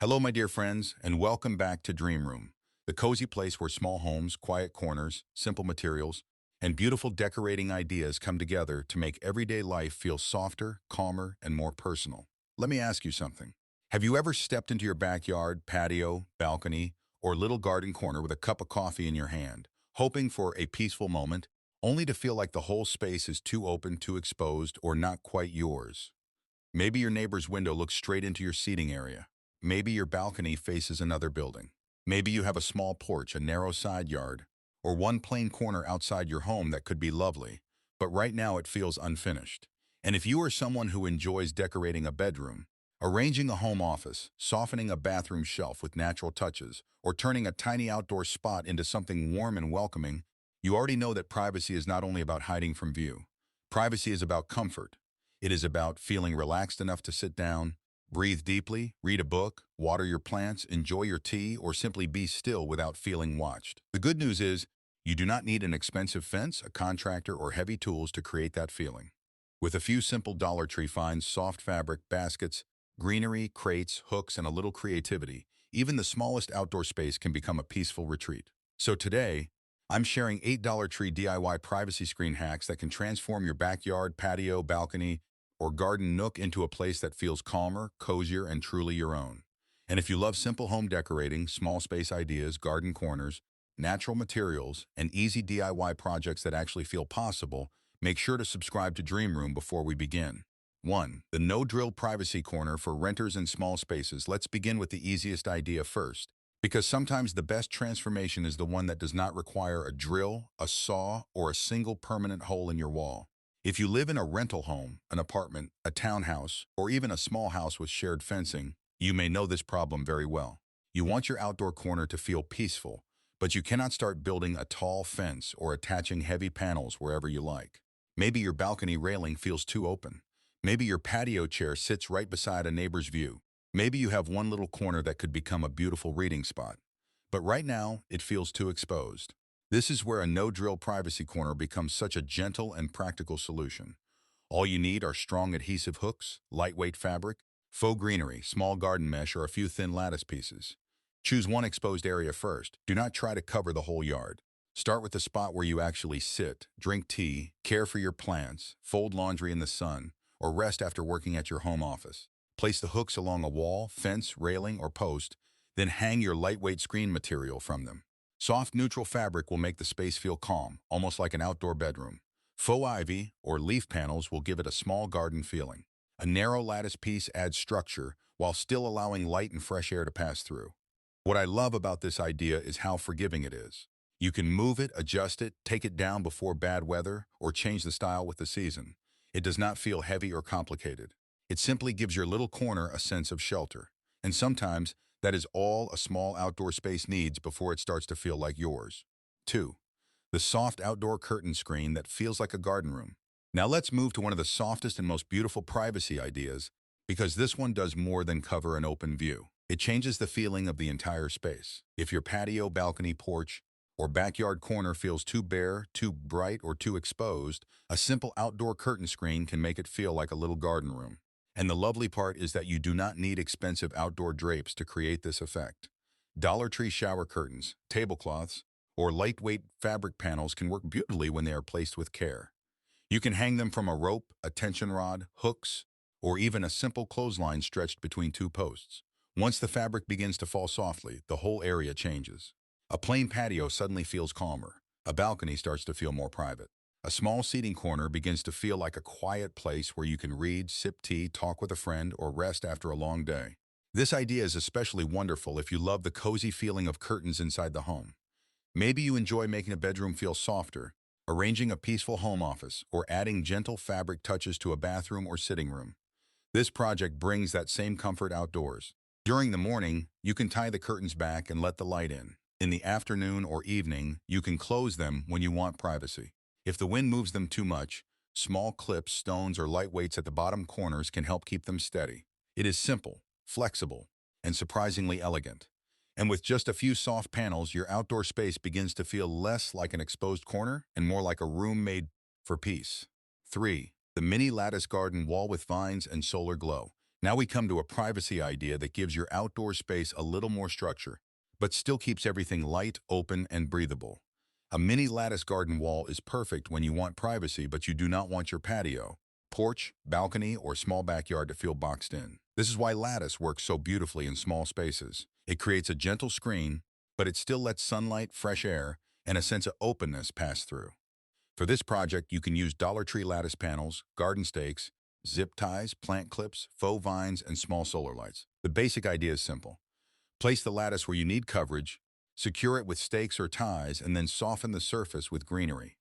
Hello, my dear friends, and welcome back to Dream Room, the cozy place where small homes, quiet corners, simple materials, and beautiful decorating ideas come together to make everyday life feel softer, calmer, and more personal. Let me ask you something. Have you ever stepped into your backyard, patio, balcony, or little garden corner with a cup of coffee in your hand, hoping for a peaceful moment, only to feel like the whole space is too open, too exposed, or not quite yours? Maybe your neighbor's window looks straight into your seating area. Maybe your balcony faces another building. Maybe you have a small porch, a narrow side yard, or one plain corner outside your home that could be lovely, but right now it feels unfinished. And if you are someone who enjoys decorating a bedroom, arranging a home office, softening a bathroom shelf with natural touches, or turning a tiny outdoor spot into something warm and welcoming, you already know that privacy is not only about hiding from view. Privacy is about comfort. It is about feeling relaxed enough to sit down, breathe deeply, read a book, water your plants, enjoy your tea, or simply be still without feeling watched. The good news is, you do not need an expensive fence, a contractor, or heavy tools to create that feeling. With a few simple Dollar Tree finds, soft fabric, baskets, greenery, crates, hooks, and a little creativity, even the smallest outdoor space can become a peaceful retreat. So today, I'm sharing 8 Dollar Tree DIY privacy screen hacks that can transform your backyard, patio, balcony, or garden nook into a place that feels calmer, cozier, and truly your own. And if you love simple home decorating, small space ideas, garden corners, natural materials, and easy DIY projects that actually feel possible, make sure to subscribe to Dream Room before we begin. 1. The no-drill privacy corner for renters in small spaces. Let's begin with the easiest idea first, because sometimes the best transformation is the one that does not require a drill, a saw, or a single permanent hole in your wall. If you live in a rental home, an apartment, a townhouse, or even a small house with shared fencing, you may know this problem very well. You want your outdoor corner to feel peaceful, but you cannot start building a tall fence or attaching heavy panels wherever you like. Maybe your balcony railing feels too open. Maybe your patio chair sits right beside a neighbor's view. Maybe you have one little corner that could become a beautiful reading spot. But right now, it feels too exposed. This is where a no-drill privacy corner becomes such a gentle and practical solution. All you need are strong adhesive hooks, lightweight fabric, faux greenery, small garden mesh, or a few thin lattice pieces. Choose one exposed area first. Do not try to cover the whole yard. Start with the spot where you actually sit, drink tea, care for your plants, fold laundry in the sun, or rest after working at your home office. Place the hooks along a wall, fence, railing, or post, then hang your lightweight screen material from them. Soft neutral fabric will make the space feel calm, almost like an outdoor bedroom. Faux ivy or leaf panels will give it a small garden feeling. A narrow lattice piece adds structure while still allowing light and fresh air to pass through. What I love about this idea is how forgiving it is. You can move it, adjust it, take it down before bad weather, or change the style with the season. It does not feel heavy or complicated. It simply gives your little corner a sense of shelter. And sometimes, that is all a small outdoor space needs before it starts to feel like yours. 2. The soft outdoor curtain screen that feels like a garden room. Now let's move to one of the softest and most beautiful privacy ideas, because this one does more than cover an open view. It changes the feeling of the entire space. If your patio, balcony, porch, or backyard corner feels too bare, too bright, or too exposed, a simple outdoor curtain screen can make it feel like a little garden room. And the lovely part is that you do not need expensive outdoor drapes to create this effect. Dollar Tree shower curtains, tablecloths, or lightweight fabric panels can work beautifully when they are placed with care. You can hang them from a rope, a tension rod, hooks, or even a simple clothesline stretched between two posts. Once the fabric begins to fall softly, the whole area changes. A plain patio suddenly feels calmer. A balcony starts to feel more private. A small seating corner begins to feel like a quiet place where you can read, sip tea, talk with a friend, or rest after a long day. This idea is especially wonderful if you love the cozy feeling of curtains inside the home. Maybe you enjoy making a bedroom feel softer, arranging a peaceful home office, or adding gentle fabric touches to a bathroom or sitting room. This project brings that same comfort outdoors. During the morning, you can tie the curtains back and let the light in. In the afternoon or evening, you can close them when you want privacy. If the wind moves them too much, small clips, stones, or lightweights at the bottom corners can help keep them steady. It is simple, flexible, and surprisingly elegant. And with just a few soft panels, your outdoor space begins to feel less like an exposed corner and more like a room made for peace. 3. The mini lattice garden wall with vines and solar glow. Now we come to a privacy idea that gives your outdoor space a little more structure, but still keeps everything light, open, and breathable. A mini lattice garden wall is perfect when you want privacy, but you do not want your patio, porch, balcony, or small backyard to feel boxed in. This is why lattice works so beautifully in small spaces. It creates a gentle screen, but it still lets sunlight, fresh air, and a sense of openness pass through. For this project, you can use Dollar Tree lattice panels, garden stakes, zip ties, plant clips, faux vines, and small solar lights. The basic idea is simple. Place the lattice where you need coverage, secure it with stakes or ties, and then soften the surface with greenery.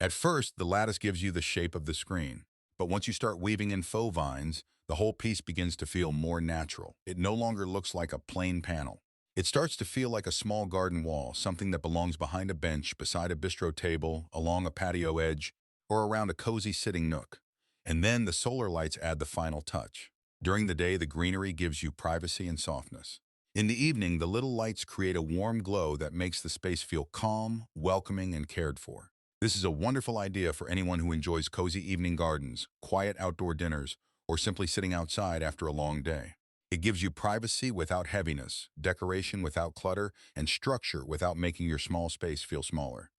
At first, the lattice gives you the shape of the screen, but once you start weaving in faux vines, the whole piece begins to feel more natural. It no longer looks like a plain panel. It starts to feel like a small garden wall, something that belongs behind a bench, beside a bistro table, along a patio edge, or around a cozy sitting nook. And then the solar lights add the final touch. During the day, the greenery gives you privacy and softness. In the evening, the little lights create a warm glow that makes the space feel calm, welcoming, and cared for. This is a wonderful idea for anyone who enjoys cozy evening gardens, quiet outdoor dinners, or simply sitting outside after a long day. It gives you privacy without heaviness, decoration without clutter, and structure without making your small space feel smaller.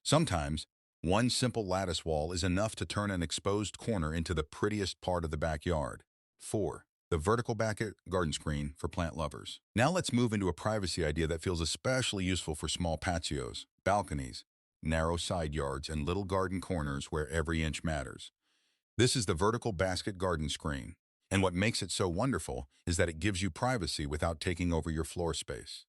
Sometimes, one simple lattice wall is enough to turn an exposed corner into the prettiest part of the backyard. 4. The vertical bucket garden screen for plant lovers. Now let's move into a privacy idea that feels especially useful for small patios, balconies, narrow side yards, and little garden corners where every inch matters. This is the vertical basket garden screen, and what makes it so wonderful is that it gives you privacy without taking over your floor space.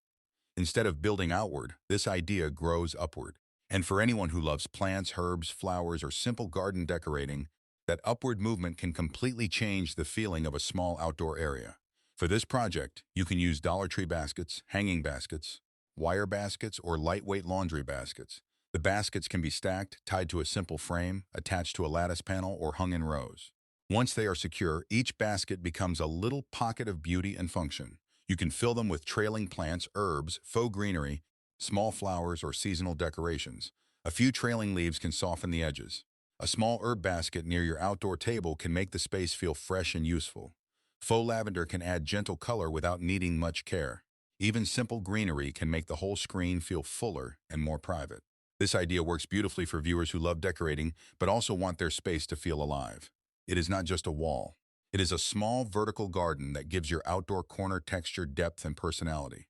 Instead of building outward, this idea grows upward. And for anyone who loves plants, herbs, flowers, or simple garden decorating, that upward movement can completely change the feeling of a small outdoor area. For this project, you can use Dollar Tree baskets, hanging baskets, wire baskets, or lightweight laundry baskets. The baskets can be stacked, tied to a simple frame, attached to a lattice panel, or hung in rows. Once they are secure, each basket becomes a little pocket of beauty and function. You can fill them with trailing plants, herbs, faux greenery, small flowers, or seasonal decorations. A few trailing leaves can soften the edges. A small herb basket near your outdoor table can make the space feel fresh and useful. Faux lavender can add gentle color without needing much care. Even simple greenery can make the whole screen feel fuller and more private. This idea works beautifully for viewers who love decorating but also want their space to feel alive. It is not just a wall. It is a small vertical garden that gives your outdoor corner texture, depth, and personality.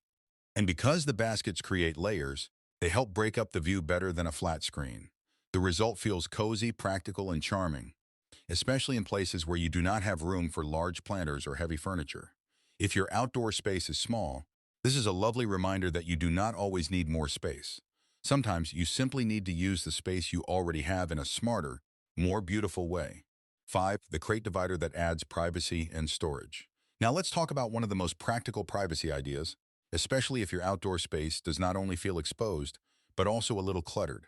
And because the baskets create layers, they help break up the view better than a flat screen. The result feels cozy, practical, and charming, especially in places where you do not have room for large planters or heavy furniture. If your outdoor space is small, this is a lovely reminder that you do not always need more space. Sometimes you simply need to use the space you already have in a smarter, more beautiful way. 5. The crate divider that adds privacy and storage. Now let's talk about one of the most practical privacy ideas, especially if your outdoor space does not only feel exposed, but also a little cluttered.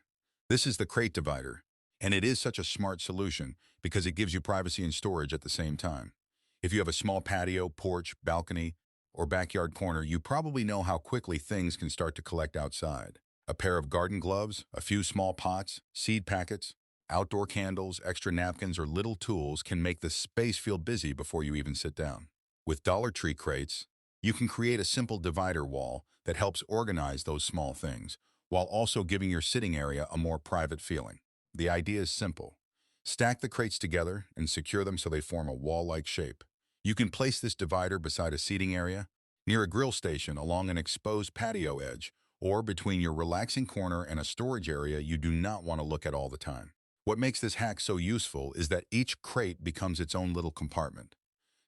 This is the crate divider, and it is such a smart solution because it gives you privacy and storage at the same time. If you have a small patio, porch, balcony, or backyard corner, you probably know how quickly things can start to collect outside. A pair of garden gloves, a few small pots, seed packets, outdoor candles, extra napkins, or little tools can make the space feel busy before you even sit down. With Dollar Tree crates, you can create a simple divider wall that helps organize those small things, while also giving your sitting area a more private feeling. The idea is simple. Stack the crates together and secure them so they form a wall-like shape. You can place this divider beside a seating area, near a grill station, along an exposed patio edge, or between your relaxing corner and a storage area you do not want to look at all the time. What makes this hack so useful is that each crate becomes its own little compartment.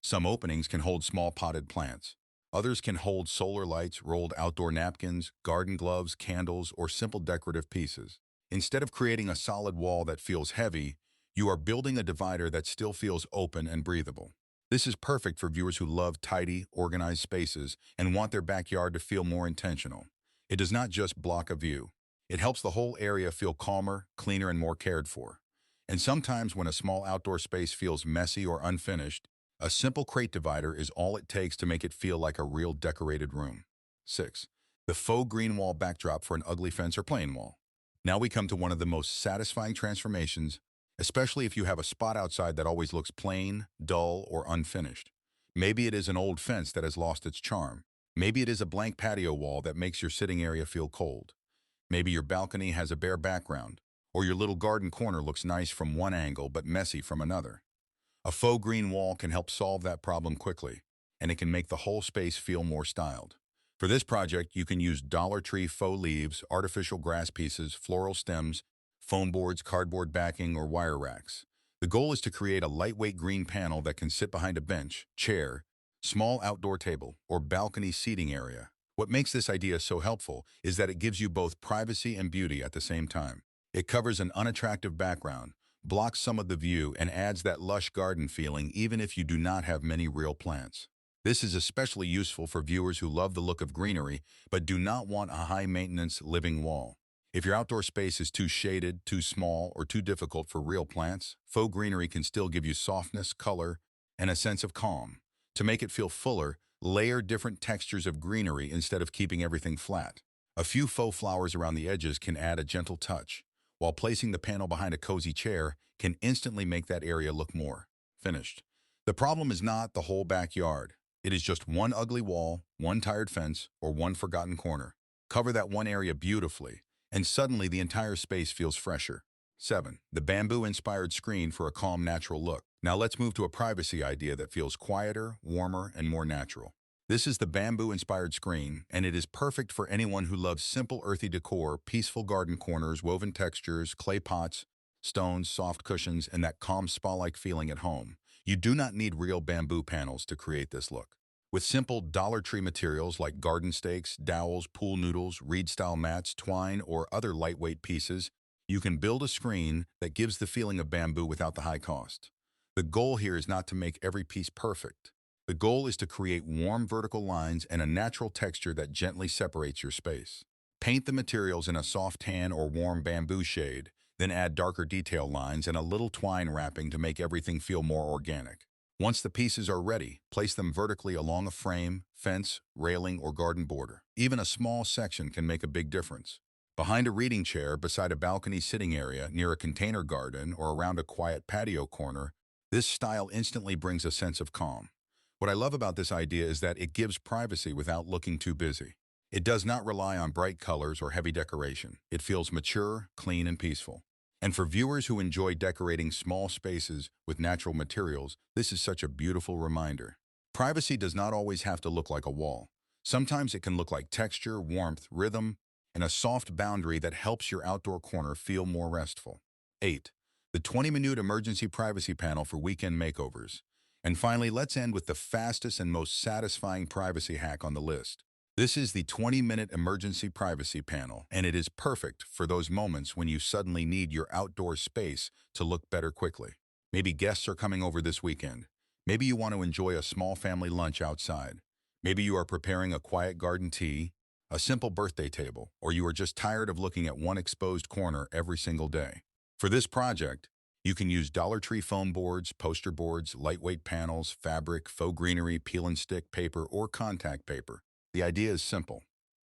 Some openings can hold small potted plants. Others can hold solar lights, rolled outdoor napkins, garden gloves, candles, or simple decorative pieces. Instead of creating a solid wall that feels heavy, you are building a divider that still feels open and breathable. This is perfect for viewers who love tidy, organized spaces and want their backyard to feel more intentional. It does not just block a view. It helps the whole area feel calmer, cleaner, and more cared for. And sometimes when a small outdoor space feels messy or unfinished, a simple crate divider is all it takes to make it feel like a real decorated room. 6. The faux green wall backdrop for an ugly fence or plain wall. Now we come to one of the most satisfying transformations, especially if you have a spot outside that always looks plain, dull, or unfinished. Maybe it is an old fence that has lost its charm. Maybe it is a blank patio wall that makes your sitting area feel cold. Maybe your balcony has a bare background, or your little garden corner looks nice from one angle but messy from another. A faux green wall can help solve that problem quickly, and it can make the whole space feel more styled. For this project, you can use Dollar Tree faux leaves, artificial grass pieces, floral stems, foam boards, cardboard backing, or wire racks. The goal is to create a lightweight green panel that can sit behind a bench, chair, small outdoor table, or balcony seating area. What makes this idea so helpful is that it gives you both privacy and beauty at the same time. It covers an unattractive background, blocks some of the view, and adds that lush garden feeling even if you do not have many real plants. This is especially useful for viewers who love the look of greenery but do not want a high-maintenance living wall. If your outdoor space is too shaded, too small, or too difficult for real plants, faux greenery can still give you softness, color, and a sense of calm. To make it feel fuller, layer different textures of greenery instead of keeping everything flat. A few faux flowers around the edges can add a gentle touch, while placing the panel behind a cozy chair can instantly make that area look more finished. The problem is not the whole backyard. It is just one ugly wall, one tired fence, or one forgotten corner. Cover that one area beautifully, and suddenly the entire space feels fresher. 7. The bamboo-inspired screen for a calm, natural look. Now let's move to a privacy idea that feels quieter, warmer, and more natural. This is the bamboo-inspired screen, and it is perfect for anyone who loves simple earthy decor, peaceful garden corners, woven textures, clay pots, stones, soft cushions, and that calm spa-like feeling at home. You do not need real bamboo panels to create this look. With simple Dollar Tree materials like garden stakes, dowels, pool noodles, reed-style mats, twine, or other lightweight pieces, you can build a screen that gives the feeling of bamboo without the high cost. The goal here is not to make every piece perfect. The goal is to create warm vertical lines and a natural texture that gently separates your space. Paint the materials in a soft tan or warm bamboo shade, then add darker detail lines and a little twine wrapping to make everything feel more organic. Once the pieces are ready, place them vertically along a frame, fence, railing, or garden border. Even a small section can make a big difference. Behind a reading chair, beside a balcony sitting area, near a container garden, or around a quiet patio corner, this style instantly brings a sense of calm. What I love about this idea is that it gives privacy without looking too busy. It does not rely on bright colors or heavy decoration. It feels mature, clean, and peaceful. And for viewers who enjoy decorating small spaces with natural materials, this is such a beautiful reminder. Privacy does not always have to look like a wall. Sometimes it can look like texture, warmth, rhythm, and a soft boundary that helps your outdoor corner feel more restful. 8. The 20-minute emergency privacy panel for weekend makeovers. And finally, let's end with the fastest and most satisfying privacy hack on the list. This is the 20-minute emergency privacy panel, and it is perfect for those moments when you suddenly need your outdoor space to look better quickly. Maybe guests are coming over this weekend. Maybe you want to enjoy a small family lunch outside. Maybe you are preparing a quiet garden tea, a simple birthday table, or you are just tired of looking at one exposed corner every single day. For this project, you can use Dollar Tree foam boards, poster boards, lightweight panels, fabric, faux greenery, peel and stick paper, or contact paper. The idea is simple.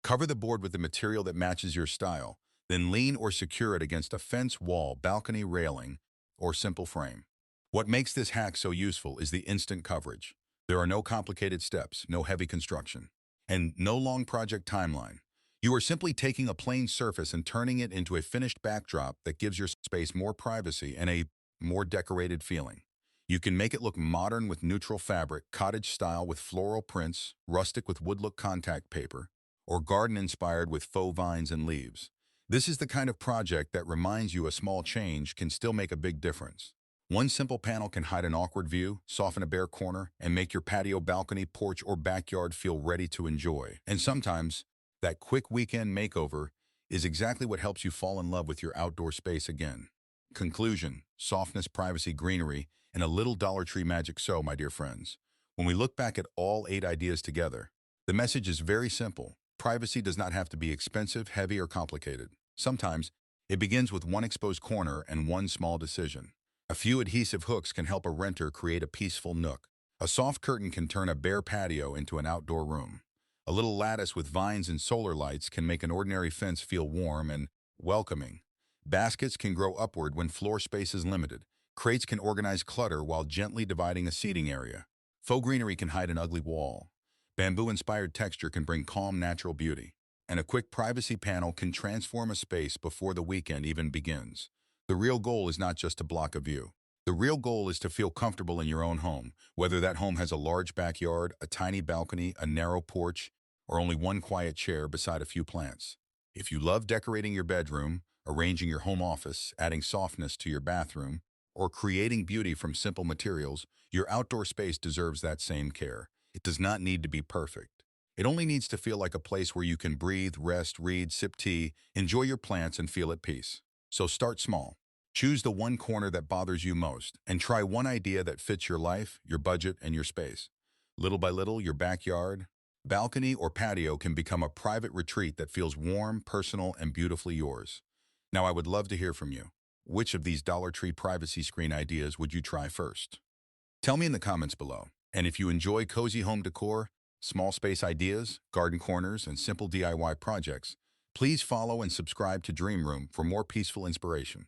Cover the board with the material that matches your style, then lean or secure it against a fence, wall, balcony railing, or simple frame. What makes this hack so useful is the instant coverage. There are no complicated steps, no heavy construction, and no long project timeline. You are simply taking a plain surface and turning it into a finished backdrop that gives your space more privacy and a more decorated feeling. You can make it look modern with neutral fabric, cottage style with floral prints, rustic with wood-look contact paper, or garden-inspired with faux vines and leaves. This is the kind of project that reminds you a small change can still make a big difference. One simple panel can hide an awkward view, soften a bare corner, and make your patio, balcony, porch, or backyard feel ready to enjoy. And sometimes, that quick weekend makeover is exactly what helps you fall in love with your outdoor space again. Conclusion: softness, privacy, greenery, and a little Dollar Tree magic. So, my dear friends, when we look back at all 8 ideas together, the message is very simple. Privacy does not have to be expensive, heavy, or complicated. Sometimes, it begins with one exposed corner and one small decision. A few adhesive hooks can help a renter create a peaceful nook. A soft curtain can turn a bare patio into an outdoor room. A little lattice with vines and solar lights can make an ordinary fence feel warm and welcoming. Baskets can grow upward when floor space is limited. Crates can organize clutter while gently dividing a seating area. Faux greenery can hide an ugly wall. Bamboo-inspired texture can bring calm, natural beauty. And a quick privacy panel can transform a space before the weekend even begins. The real goal is not just to block a view. The real goal is to feel comfortable in your own home, whether that home has a large backyard, a tiny balcony, a narrow porch, or only one quiet chair beside a few plants. If you love decorating your bedroom, arranging your home office, adding softness to your bathroom, or creating beauty from simple materials, your outdoor space deserves that same care. It does not need to be perfect. It only needs to feel like a place where you can breathe, rest, read, sip tea, enjoy your plants, and feel at peace. So start small. Choose the one corner that bothers you most, and try one idea that fits your life, your budget, and your space. Little by little, your backyard, balcony, or patio can become a private retreat that feels warm, personal, and beautifully yours. Now, I would love to hear from you. Which of these Dollar Tree privacy screen ideas would you try first? Tell me in the comments below. And if you enjoy cozy home decor, small space ideas, garden corners, and simple DIY projects, please follow and subscribe to Dream Room for more peaceful inspiration.